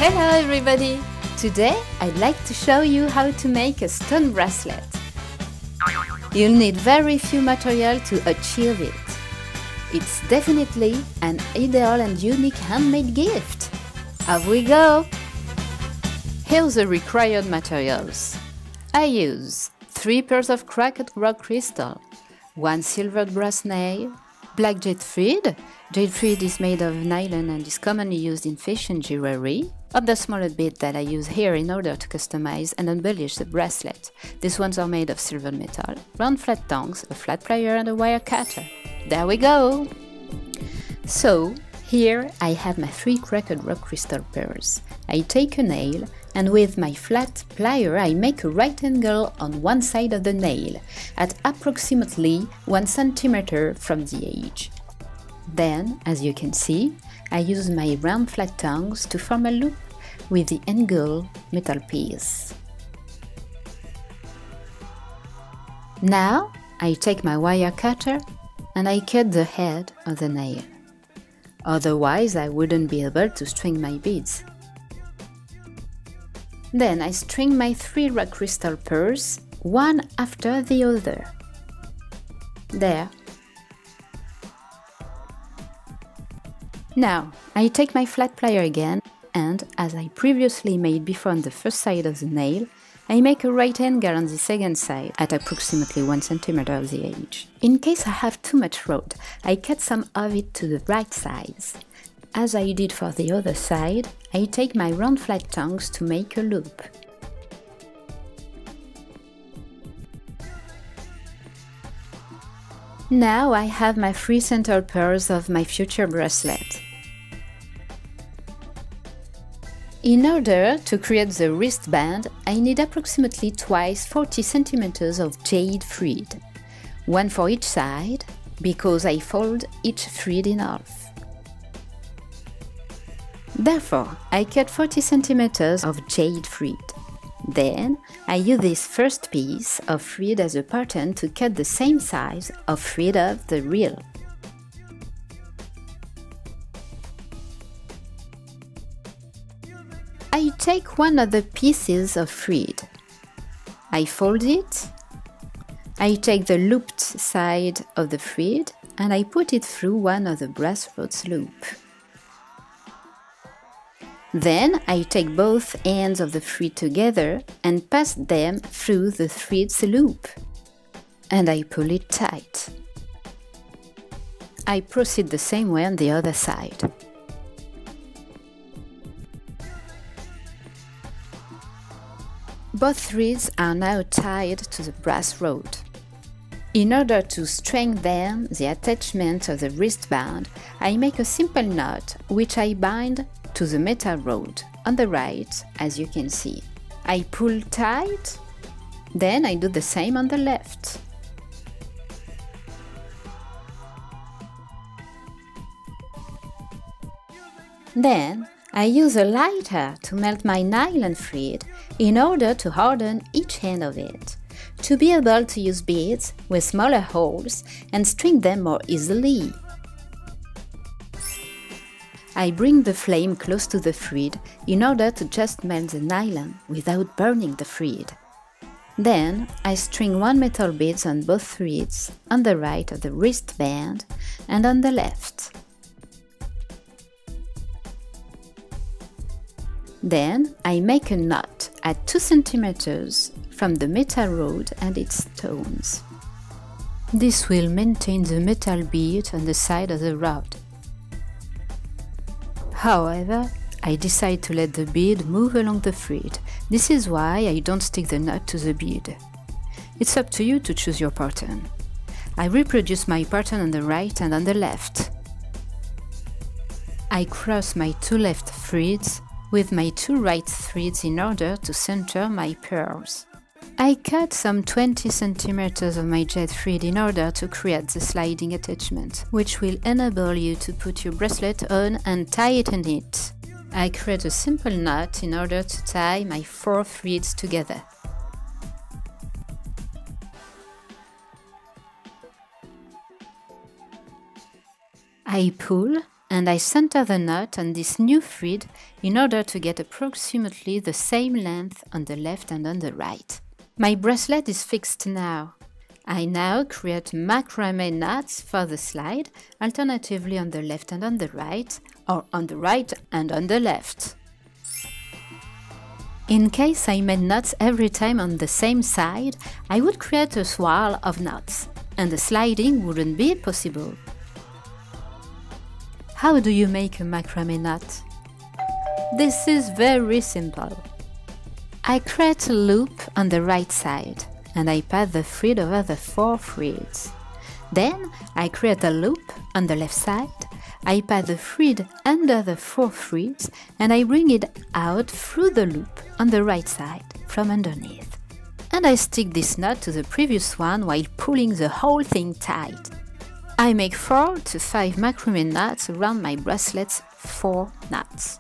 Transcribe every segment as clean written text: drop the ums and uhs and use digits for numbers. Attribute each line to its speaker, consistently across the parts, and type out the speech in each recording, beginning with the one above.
Speaker 1: Hello everybody! Today I'd like to show you how to make a stone bracelet. You'll need very few material to achieve it. It's definitely an ideal and unique handmade gift. Off we go! Here's the required materials. I use 3 pairs of cracked rock crystal, 1 silvered brass nail, black jade thread. Jade thread is made of nylon and is commonly used in fashion jewelry, of the smaller bit that I use here in order to customize and embellish the bracelet. These ones are made of silver metal, round flat tongs, a flat plier and a wire cutter. There we go! So, here I have my 3 cracked rock crystal pairs. I take a nail and with my flat plier I make a right angle on one side of the nail, at approximately 1 cm from the edge. Then, as you can see, I use my round flat tongs to form a loop with the angle metal piece. Now, I take my wire cutter and I cut the head of the nail. Otherwise, I wouldn't be able to string my beads. Then I string my 3 rock crystal pairs, one after the other. There. Now, I take my flat plier again and, as I previously made before on the first side of the nail, I make a right angle on the second side at approximately 1 cm of the edge. In case I have too much road, I cut some of it to the right size. As I did for the other side, I take my round flat tongs to make a loop. Now I have my 3 center pairs of my future bracelet. In order to create the wristband, I need approximately twice 40 cm of jade thread, one for each side, because I fold each thread in half. Therefore, I cut 40 cm of jade thread. Then, I use this first piece of thread as a pattern to cut the same size of thread of the reel. I take one of the pieces of thread. I fold it. I take the looped side of the thread and I put it through one of the brass rod's loop. Then I take both ends of the thread together and pass them through the thread's loop. And I pull it tight. I proceed the same way on the other side. Both threads are now tied to the brass rod. In order to strengthen the attachment of the wristband, I make a simple knot which I bind to the metal rod on the right, as you can see. I pull tight, then I do the same on the left. Then I use a lighter to melt my nylon thread in order to harden each end of it, to be able to use beads with smaller holes and string them more easily. I bring the flame close to the thread in order to just melt the nylon without burning the thread. Then I string 1 metal bead on both threads, on the right of the wristband and on the left. Then I make a knot at 2 cm from the metal rod and its stones. This will maintain the metal bead on the side of the rod. However, I decide to let the bead move along the thread. This is why I don't stick the knot to the bead. It's up to you to choose your pattern. I reproduce my pattern on the right and on the left. I cross my 2 left threads with my 2 right threads in order to center my pearls. I cut some 20 cm of my jade thread in order to create the sliding attachment, which will enable you to put your bracelet on and tighten it. I create a simple knot in order to tie my 4 threads together. I pull and I center the knot on this new thread in order to get approximately the same length on the left and on the right. My bracelet is fixed now. I now create macrame knots for the slide, alternatively on the left and on the right, or on the right and on the left. In case I made knots every time on the same side, I would create a swirl of knots, and the sliding wouldn't be possible. How do you make a macrame knot? This is very simple. I create a loop on the right side, and I pass the thread over the 4 threads. Then I create a loop on the left side, I pass the thread under the 4 threads, and I bring it out through the loop on the right side, from underneath. And I stick this knot to the previous one while pulling the whole thing tight. I make 4 to 5 macrame knots around my bracelet's 4 knots.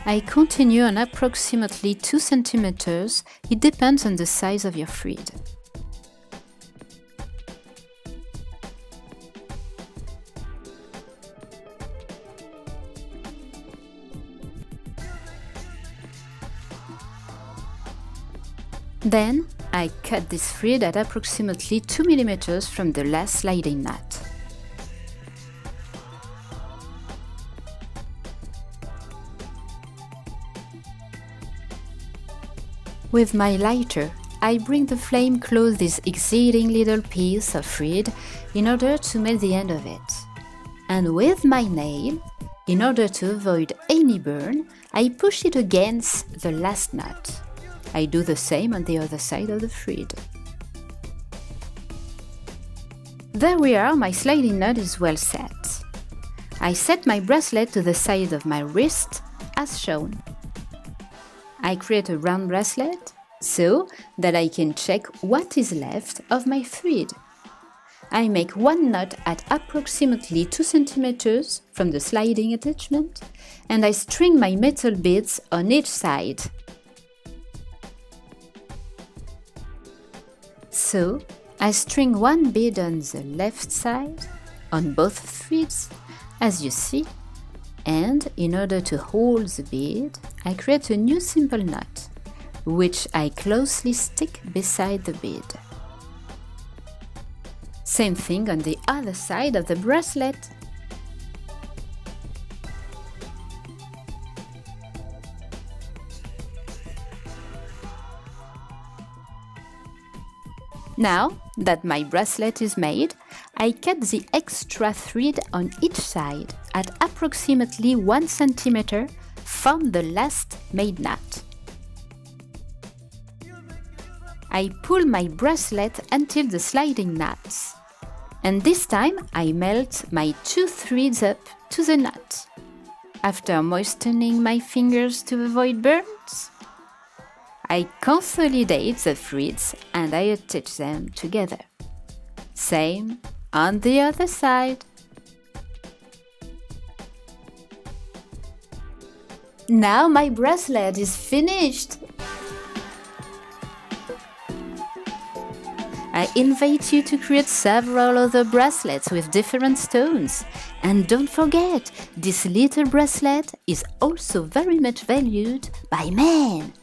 Speaker 1: I continue on approximately 2 cm, it depends on the size of your thread. Then, I cut this thread at approximately 2 mm from the last sliding knot. With my lighter, I bring the flame close this exciting little piece of thread in order to melt the end of it. And with my nail, in order to avoid any burn, I push it against the last knot. I do the same on the other side of the thread. There we are, my sliding knot is well set. I set my bracelet to the side of my wrist, as shown. I create a round bracelet, so that I can check what is left of my thread. I make 1 knot at approximately 2 cm from the sliding attachment, and I string my metal beads on each side. So, I string 1 bead on the left side, on both threads, as you see, and in order to hold the bead, I create a new simple knot, which I closely stick beside the bead. Same thing on the other side of the bracelet. Now that my bracelet is made, I cut the extra thread on each side at approximately 1 cm from the last made knot. I pull my bracelet until the sliding knots, and this time I melt my 2 threads up to the knot. After moistening my fingers to avoid burns, I consolidate the threads and I attach them together. Same on the other side. Now my bracelet is finished! I invite you to create several other bracelets with different stones. And don't forget, this little bracelet is also very much valued by men.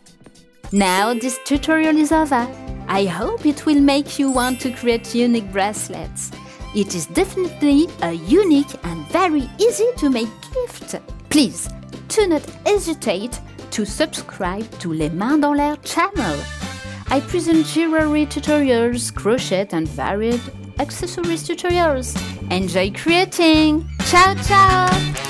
Speaker 1: Now this tutorial is over. I hope it will make you want to create unique bracelets. It is definitely a unique and very easy to make gift. Please, do not hesitate to subscribe to Les Mains dans l'Air channel. I present jewelry tutorials, crochet and varied accessories tutorials. Enjoy creating! Ciao ciao!